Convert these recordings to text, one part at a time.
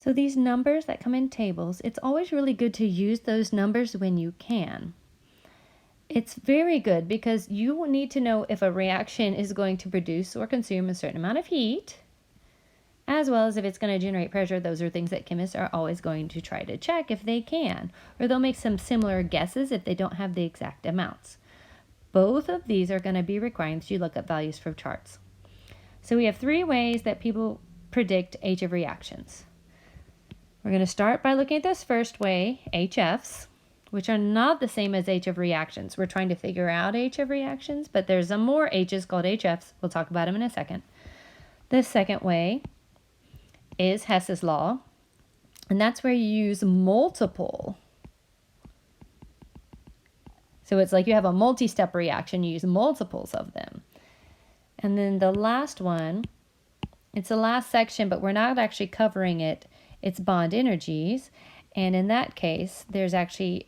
So these numbers that come in tables, it's always really good to use those numbers when you can. It's very good because you will need to know if a reaction is going to produce or consume a certain amount of heat, as well as if it's going to generate pressure. Those are things that chemists are always going to try to check if they can, or they'll make some similar guesses if they don't have the exact amounts. Both of these are going to be requiring that you look up values from charts. So we have 3 ways that people predict age of reactions. We're going to start by looking at this first way, HFs, which are not the same as H of reactions. We're trying to figure out H of reactions, but there's some more H's called HFs. We'll talk about them in a second. The second way is Hess's law, and that's where you use multiple. So it's like you have a multi-step reaction, you use multiples of them. And then the last one, it's the last section, but we're not actually covering it. It's bond energies, and in that case, there's actually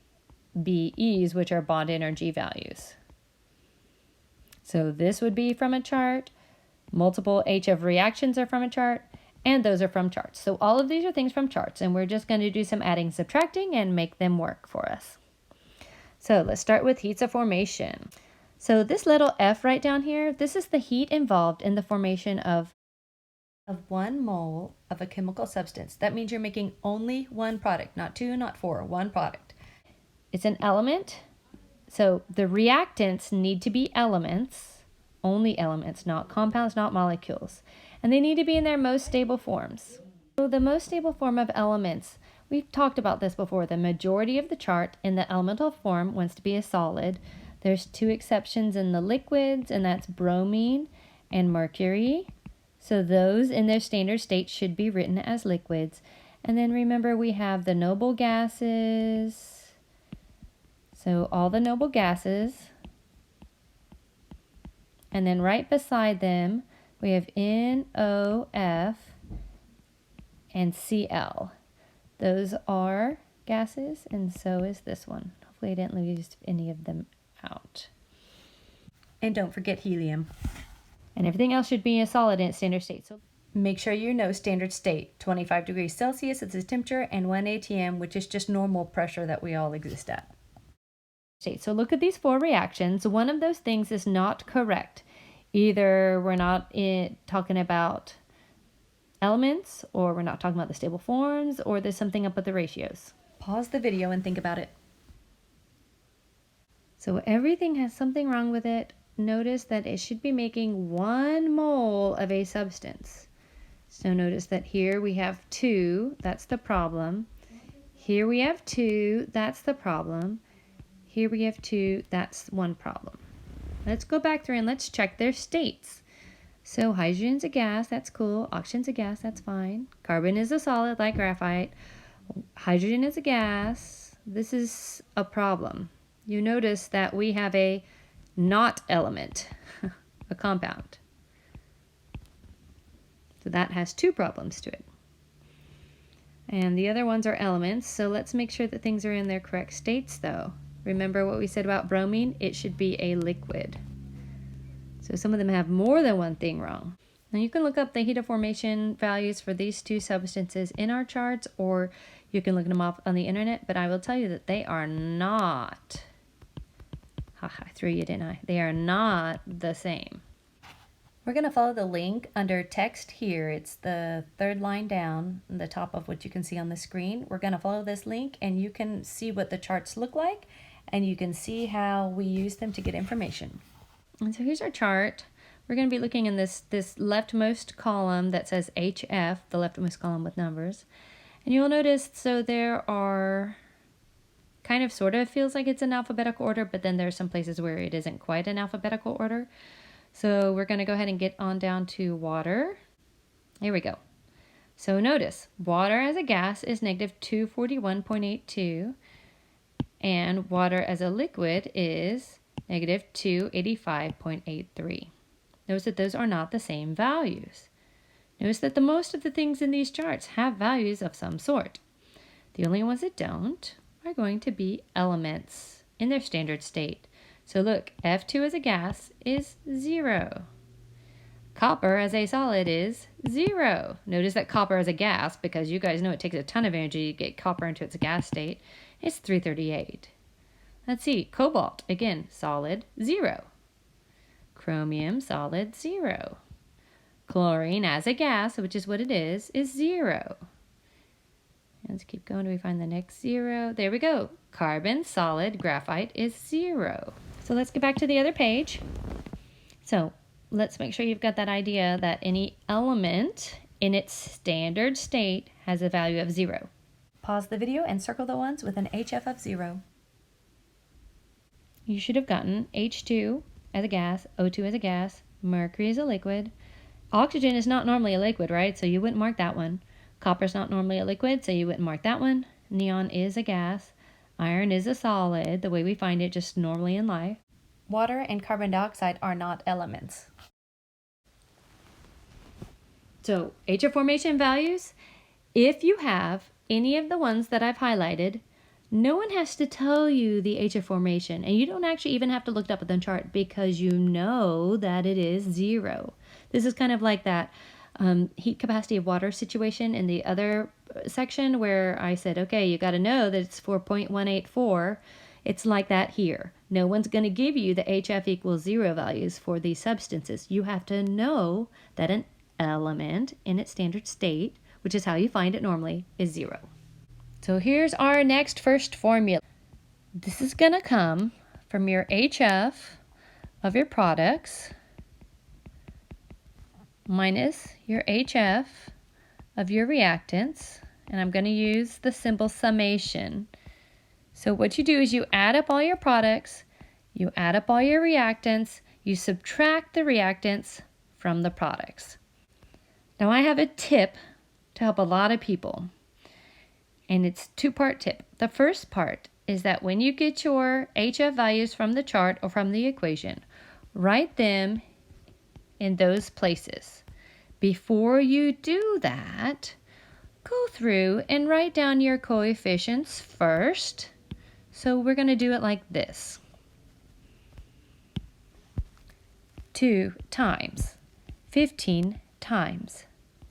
BEs, which are bond energy values. So this would be from a chart, multiple H of reactions are from a chart, and those are from charts. So all of these are things from charts, and we're just going to do some adding, subtracting, and make them work for us. So let's start with heats of formation. So this little F right down here, this is the heat involved in the formation of 1 mole of a chemical substance. That means you're making only one product, not 2, not 4, one product. It's an element, so the reactants need to be elements, only elements, not compounds, not molecules. And they need to be in their most stable forms. So the most stable form of elements, we've talked about this before, the majority of the chart in the elemental form wants to be a solid. There's 2 exceptions in the liquids, and that's bromine and mercury. So those in their standard state should be written as liquids. And then remember we have the noble gases. So all the noble gases. And then right beside them we have NOF and Cl. Those are gases, and so is this one. Hopefully I didn't leave any of them out. And don't forget helium. And everything else should be a solid in its standard state. So make sure you know standard state. 25 degrees Celsius is the temperature, and 1 atm, which is just normal pressure that we all exist at. So look at these 4 reactions. One of those things is not correct. Either we're not talking about elements, or we're not talking about the stable forms, or there's something up with the ratios. Pause the video and think about it. So everything has something wrong with it. Notice that it should be making 1 mole of a substance. So notice that here we have 2, that's the problem. Here we have 2, that's the problem. Here we have 2, that's 1 problem. Let's go back through and let's check their states. So hydrogen's a gas, that's cool. Oxygen's a gas, that's fine. Carbon is a solid like graphite. Hydrogen is a gas. This is a problem. You notice that we have a not element, a compound. So that has 2 problems to it. And the other ones are elements, so let's make sure that things are in their correct states though. Remember what we said about bromine? It should be a liquid. So some of them have more than one thing wrong. Now you can look up the heat of formation values for these 2 substances in our charts, or you can look them up on the internet, but I will tell you that they are not, I threw you, didn't I? They are not the same. We're going to follow the link under text here. It's the 3rd line down, the top of what you can see on the screen. We're going to follow this link and you can see what the charts look like, and you can see how we use them to get information. And so here's our chart. We're going to be looking in this leftmost column that says HF, the leftmost column with numbers. And you'll notice, so there are kind of sort of feels like it's in alphabetical order, but then there's some places where it isn't quite in alphabetical order. So we're going to go ahead and get on down to water. Here we go. So notice, water as a gas is negative 241.82, and water as a liquid is negative 285.83. Notice that those are not the same values. Notice that the most of the things in these charts have values of some sort. The only ones that don't are going to be elements in their standard state. So look, F2 as a gas is 0. Copper as a solid is 0. Notice that copper as a gas, because you guys know it takes a ton of energy to get copper into its gas state, it's 338. Let's see, cobalt, again, solid, 0. Chromium, solid, 0. Chlorine as a gas, which is what it is 0. Let's keep going till we find the next 0. There we go. Carbon, solid, graphite is 0. So let's get back to the other page. So let's make sure you've got that idea that any element in its standard state has a value of 0. Pause the video and circle the ones with an HF of 0. You should have gotten H2 as a gas, O2 as a gas, mercury as a liquid. Oxygen is not normally a liquid, right? So you wouldn't mark that one. Copper is not normally a liquid, so you wouldn't mark that one. Neon is a gas. Iron is a solid, the way we find it just normally in life. Water and carbon dioxide are not elements. So, HF formation values, if you have any of the ones that I've highlighted, no one has to tell you the HF formation, and you don't actually even have to look it up on the chart because you know that it is 0. This is kind of like that heat capacity of water situation in the other section where I said, okay, you got to know that it's 4.184. It's like that here. No one's going to give you the HF equals 0 values for these substances. You have to know that an element in its standard state, which is how you find it normally, is 0. So here's our next first formula. This is going to come from your HF of your products minus your HF of your reactants, and I'm going to use the symbol summation. So what you do is you add up all your products, you add up all your reactants, you subtract the reactants from the products. Now I have a tip to help a lot of people, and it's a two-part tip. The first part is that when you get your HF values from the chart or from the equation, write them in those places. Before you do that, go through and write down your coefficients first. So we're going to do it like this. 2 times, 15 times,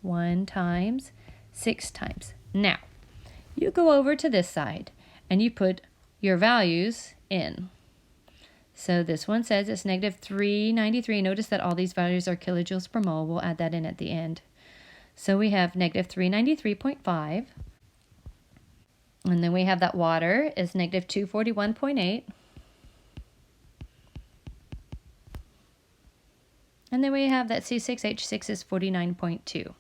1 times, 6 times. Now, you go over to this side and you put your values in. So this one says it's negative 393. Notice that all these values are kilojoules per mole. We'll add that in at the end. So we have negative 393.5. And then we have that water is negative 241.8. And then we have that C6H6 is 49.2.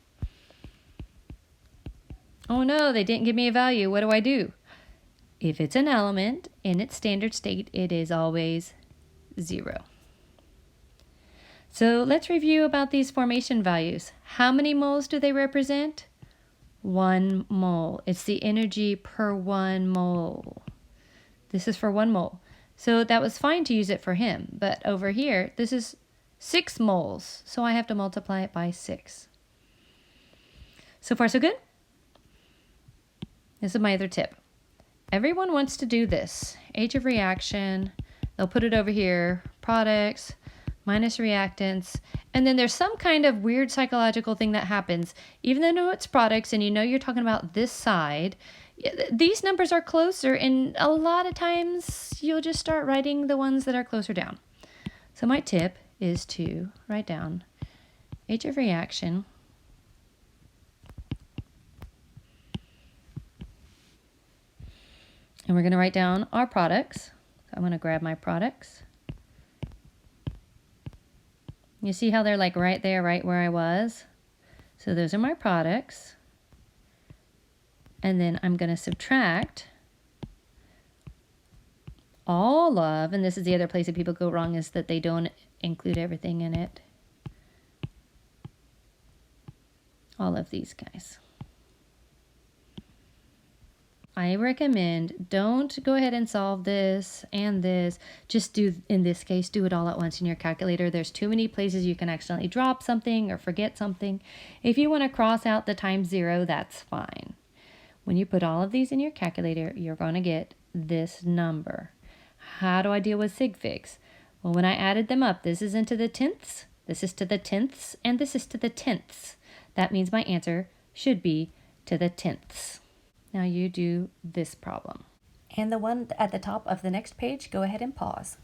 Oh no, they didn't give me a value. What do I do? If it's an element in its standard state, it is always 0. So let's review about these formation values. How many moles do they represent? 1 mole. It's the energy per 1 mole. This is for 1 mole. So that was fine to use it for him, but over here, this is 6 moles. So I have to multiply it by 6. So far, so good? This is my other tip. Everyone wants to do this. Age of reaction. They'll put it over here. Products minus reactants. And then there's some kind of weird psychological thing that happens. Even though it's products and you know you're talking about this side, these numbers are closer, and a lot of times you'll just start writing the ones that are closer down. So my tip is to write down age of reaction and we're going to write down our products. So I'm going to grab my products. You see how they're like right there, right where I was? So those are my products. And then I'm going to subtract all of, and this is the other place that people go wrong, is that they don't include everything in it. All of these guys. I recommend don't go ahead and solve this and this. Just do, in this case, do it all at once in your calculator. There's too many places you can accidentally drop something or forget something. If you want to cross out the times 0, that's fine. When you put all of these in your calculator, you're going to get this number. How do I deal with sig figs? Well, when I added them up, this is into the tenths, This is to the tenths, and this is to the tenths. That means my answer should be to the tenths. Now you do this problem. And the one at the top of the next page, go ahead and pause.